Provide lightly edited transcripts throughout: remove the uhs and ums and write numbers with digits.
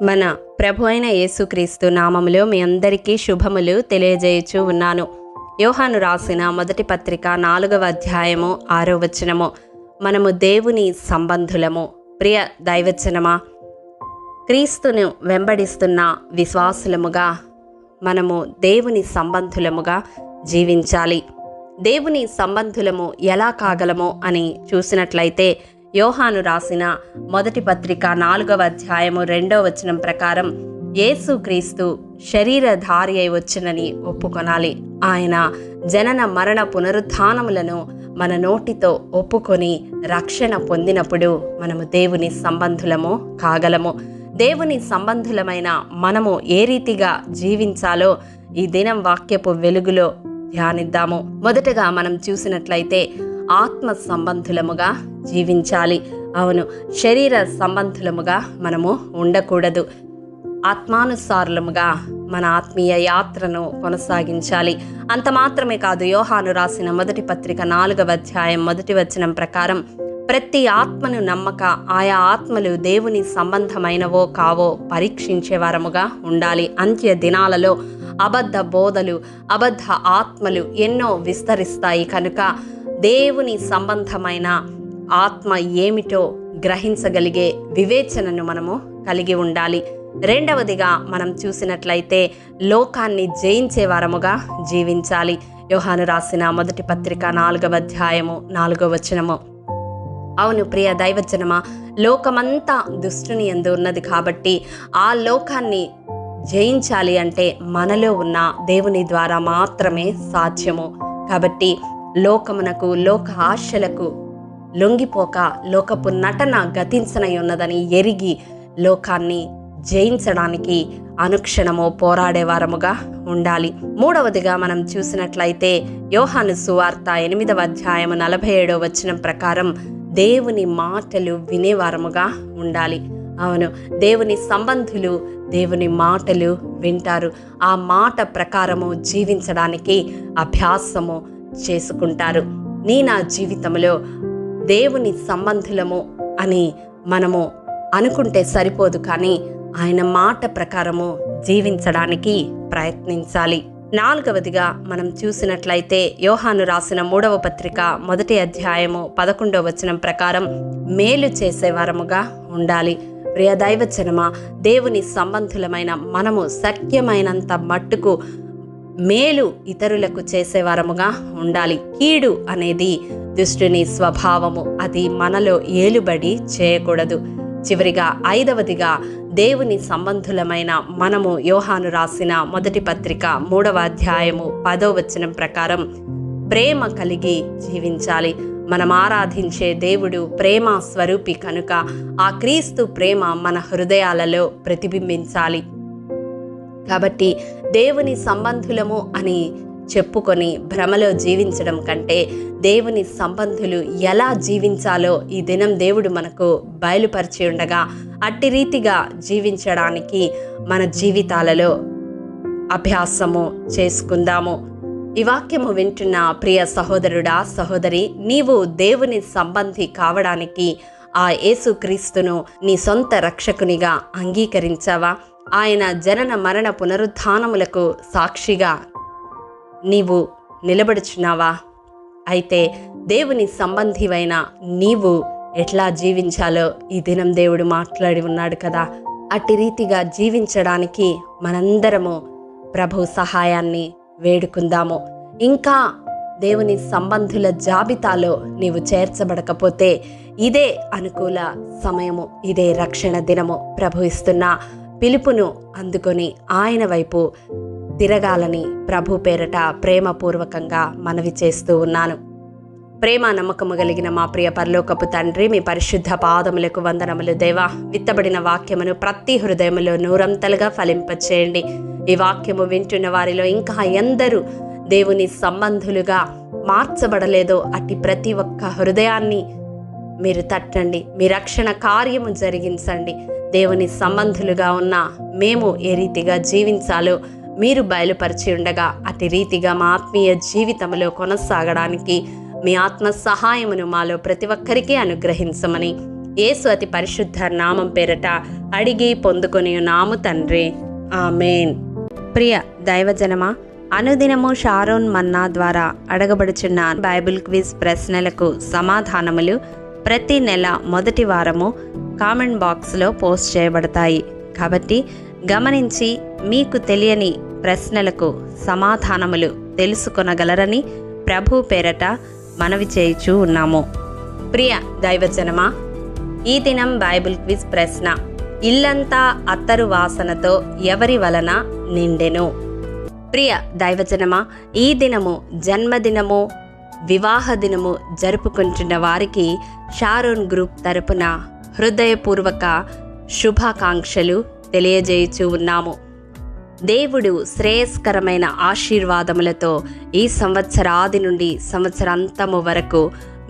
మన ప్రభు అయిన యేసుక్రీస్తు నామములో మీ అందరికీ శుభములు తెలియజేయచూ ఉన్నాను. యోహాను రాసిన మొదటి పత్రిక 4వ అధ్యాయము 6వ వచనము. మనము దేవుని సంబంధులము. ప్రియ దైవజనమా, క్రీస్తును వెంబడిస్తున్న విశ్వాసులముగా మనము దేవుని సంబంధులముగా జీవించాలి. దేవుని సంబంధులము ఎలా కాగలము అని చూసినట్లయితే యోహాను రాసిన మొదటి పత్రిక 4వ అధ్యాయము 2వ వచనం ప్రకారం యేసుక్రీస్తు శరీరధారి అయి వచ్చునని ఒప్పుకొనాలి. ఆయన జనన మరణ పునరుత్థానములను మన నోటితో ఒప్పుకొని రక్షణ పొందినప్పుడు మనము దేవుని సంబంధులము కాగలము. దేవుని సంబంధులమైన మనము ఏ రీతిగా జీవించాలో ఈ దినం వాక్యపు వెలుగులో ధ్యానిద్దాము. మొదటగా మనం చూసినట్లయితే ఆత్మ సంబంధులముగా జీవించాలి. అవును, శరీర సంబంధులముగా మనము ఉండకూడదు. ఆత్మానుసారులముగా మన ఆత్మీయ యాత్రను కొనసాగించాలి. అంత మాత్రమే కాదు, యోహాను రాసిన మొదటి పత్రిక 4వ అధ్యాయం 1వ వచనం ప్రకారం ప్రతి ఆత్మను నమ్మక ఆయా ఆత్మలు దేవుని సంబంధమైనవో కావో పరీక్షించే వారముగా ఉండాలి. అంత్య దినాలలో అబద్ధ బోధలు, అబద్ధ ఆత్మలు ఎన్నో విస్తరిస్తాయి కనుక దేవుని సంబంధమైన ఆత్మ ఏమిటో గ్రహించగలిగే వివేచనను మనము కలిగి ఉండాలి. రెండవదిగా మనం చూసినట్లయితే లోకాన్ని జయించే వారముగా జీవించాలి. యోహాను రాసిన మొదటి పత్రిక 4వ అధ్యాయము 4వ వచనము. అవును ప్రియ దైవజనమా, లోకమంతా దుష్టుని యందు ఉన్నది కాబట్టి ఆ లోకాన్ని జయించాలి అంటే మనలో ఉన్న దేవుని ద్వారా మాత్రమే సాధ్యము. కాబట్టి లోకమునకు, లోక ఆశలకు లొంగిపోక లోకపు నటన గతించనై ఉన్నదని ఎరిగి లోకాన్ని జయించడానికి అనుక్షణము పోరాడేవారముగా ఉండాలి. మూడవదిగా మనం చూసినట్లయితే యోహాను సువార్త 8వ అధ్యాయము 47వ వచనం ప్రకారం దేవుని మాటలు వినేవారముగా ఉండాలి. అవును, దేవుని సంబంధులు దేవుని మాటలు వింటారు. ఆ మాట ప్రకారము జీవించడానికి అభ్యాసము చేసుకుంటారు. నా జీవితంలో దేవుని సంబంధులము అని మనము అనుకుంటే సరిపోదు, కానీ ఆయన మాట ప్రకారము జీవించడానికి ప్రయత్నించాలి. నాలుగవదిగా మనం చూసినట్లయితే యోహాను రాసిన 3వ పత్రిక 1వ అధ్యాయము 11వ వచనం ప్రకారం మేలు చేసేవారముగా ఉండాలి. ప్రియ దైవజనమా, దేవుని సంబంధులమైన మనము శక్యమైనంత మట్టుకు మేలు ఇతరులకు చేసేవారముగా ఉండాలి. కీడు అనేది దుష్టుని స్వభావము, అది మనలో ఏలుబడి చేయకూడదు. చివరిగా 5వదిగా దేవుని సంబంధులమైన మనము యోహాను రాసిన మొదటి పత్రిక 3వ అధ్యాయము 10వ వచనం ప్రకారం ప్రేమ కలిగి జీవించాలి. మనం ఆరాధించే దేవుడు ప్రేమ స్వరూపి కనుక ఆ క్రీస్తు ప్రేమ మన హృదయాలలో ప్రతిబింబించాలి. కాబట్టి దేవుని సంబంధులము అని చెప్పుకొని భ్రమలో జీవించడం కంటే దేవుని సంబంధులు ఎలా జీవించాలో ఈ దినం దేవుడు మనకు బయలుపరిచి ఉండగా అట్టి రీతిగా జీవించడానికి మన జీవితాలలో అభ్యాసము చేసుకుందాము. ఈ వాక్యము వింటున్న ప్రియ సహోదరుడా, సహోదరి, నీవు దేవుని సంబంధి కావడానికి ఆ యేసుక్రీస్తును నీ సొంత రక్షకునిగా అంగీకరించావా? ఆయన జనన మరణ పునరుత్థానములకు సాక్షిగా నీవు నిలబడుచున్నావా? అయితే దేవుని సంబంధివైన నీవు ఎట్లా జీవించాలో ఈ దినం దేవుడు మాట్లాడి ఉన్నాడు కదా. అట్టి రీతిగా జీవించడానికి మనందరము ప్రభు సహాయాన్ని వేడుకుందాము. ఇంకా దేవుని సంబంధుల జాబితాలో నీవు చేర్చబడకపోతే ఇదే అనుకూల సమయము, ఇదే రక్షణ దినము. ప్రభు ఇస్తున్న పిలుపును అందుకొని ఆయన వైపు తిరగాలని ప్రభు పేరట ప్రేమపూర్వకంగా మనవి చేస్తూ ఉన్నాను. ప్రేమ నమ్మకము కలిగిన మా ప్రియ పరలోకపు తండ్రి, మీ పరిశుద్ధ పాదములకు వందనములు. దేవా, విత్తబడిన వాక్యమును ప్రతి హృదయములో నూరంతలుగా ఫలింపచేయండి. ఈ వాక్యము వింటున్న వారిలో ఇంకా ఎందరూ దేవుని సంబంధులుగా మార్చబడలేదో అట్టి ప్రతి ఒక్క హృదయాన్ని మీరు తట్టండి. మీ రక్షణ కార్యము జరిగించండి. దేవుని సంబంధులుగా ఉన్న మేము ఏ రీతిగా జీవించాలో మీరు బయలుపరిచి ఉండగా అట్టి రీతిగా మా ఆత్మీయ జీవితంలో కొనసాగడానికి మీ ఆత్మ సహాయమును మాలో ప్రతి ఒక్కరికి అనుగ్రహించమని యేసు అతి పరిశుద్ధ నామం పేరట అడిగి పొందుకొని ఉన్నాము తండ్రి, ఆమేన్. ప్రియ దైవజనమా, అనుదినము షారోన్ మన్నా ద్వారా అడగబడుచున్న బైబిల్ క్విజ్ ప్రశ్నలకు సమాధానములు ప్రతి నెల మొదటి వారము కామెంట్ బాక్స్లో పోస్ట్ చేయబడతాయి. కాబట్టి గమనించి మీకు తెలియని ప్రశ్నలకు సమాధానములు తెలుసుకొనగలరని ప్రభు పేరట మనవి చేయుచూ ఉన్నాము. ప్రియ దైవజనమా, ఈ దినం బైబిల్ క్విజ్ ప్రశ్న: ఇల్లంతా అత్తరు వాసనతో ఎవరి వలన నిండెను? ప్రియ దైవజనమా, ఈ దినము జన్మదినము, వివాహ దినము జరుపుకుంటున్న వారికి షారోన్ గ్రూప్ తరపున హృదయపూర్వక శుభాకాంక్షలు తెలియజేయుచూ ఉన్నాము. దేవుడు శ్రేయస్కరమైన ఆశీర్వాదములతో ఈ సంవత్సరాది నుండి సంవత్సరాంతము వరకు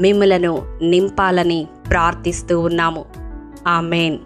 మిమ్ములను నింపాలని ప్రార్థిస్తూ ఉన్నాము. ఆమేన్.